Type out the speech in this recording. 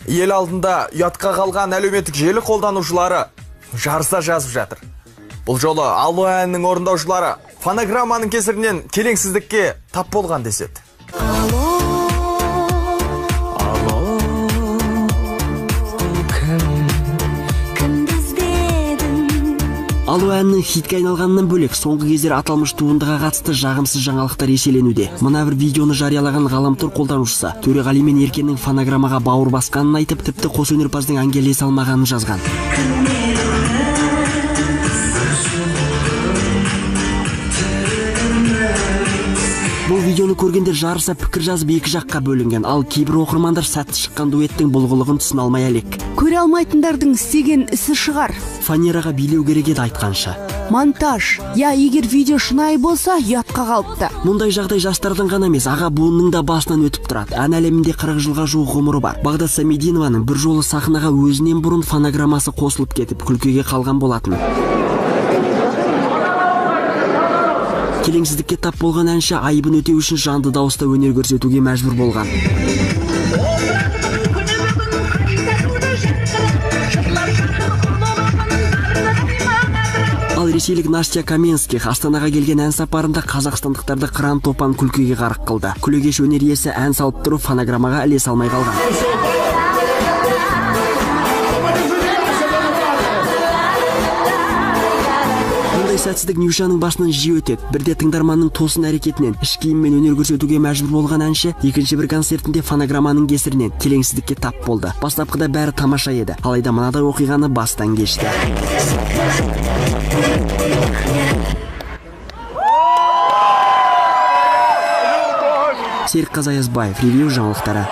ел алдында ұятқа қалған әлеуметтік желі қолданушылары жарыса жазып жатыр. Бұл жолы Алло әнінің орындаушылары фонограмманың кесірінен келеңсіздікке тап болған деседі. Алло әнінің хитке айналғанынан бөлек, соңғы кездері аталмыш туындыға қатысты жағымсыз жаңалықтар еселенуде. Мына бір видеоны жариялаған ғаламтор қолданушысы Төреғали мен Еркеннің фонограммаға бауыр басқанын айтып, тіпті қос өнерпаздың әнге салмағанын жазған. Бұл видеоны көргендер жарыса пікір жазып екі жаққа бөлінген, ал кейбір оқырмандар сәтті шыққан дуэттің бұлғылығын түсіне алмай әлек. Көре алмайтындардың істеген ісі шығар. Фанераға билеу керек еді айтқанша. Монтаж. Егер видео шынайы болса, ұятқа қалыпты. Мұндай жағдай жастардың ғана емес, аға буынның да басынан өтіп тұрады. Ән әлемінде 40 жылға жуық ғұмыры бар. Бағдат Самединованың бір жолы сахнаға өзінен бұрын фонограммасы қосылып кетіп, күлкіге қалған болатын. Келеңсіздікке тап болған әнші айыбын өтеу үшін жанды дауыста өнер көрсетуге мәжбүр болған. Ал ресейлік Настя Каменских Астанаға келген ән сапарында қазақстандықтарды қыран топан күлкіге ғарық қылды. Күлегеш өнер иесі ән салып тұрып фонограммаға ілесе алмай қалған. Сәтсіздік Нюшаның басынан жиі өтеді. Бірде тыңдарманның тосын әрекетінен іш киіммен өнер көрсетуге мәжбүр болған әнші екінші бір концертінде фонограмманың кесірінен келеңсіздікке тап болды. Бастапқыда бәрі тамаша еді, алайда мынадай оқиғаны бастан кешті. Серік Қазаязбаев, ревью жаңалықтары.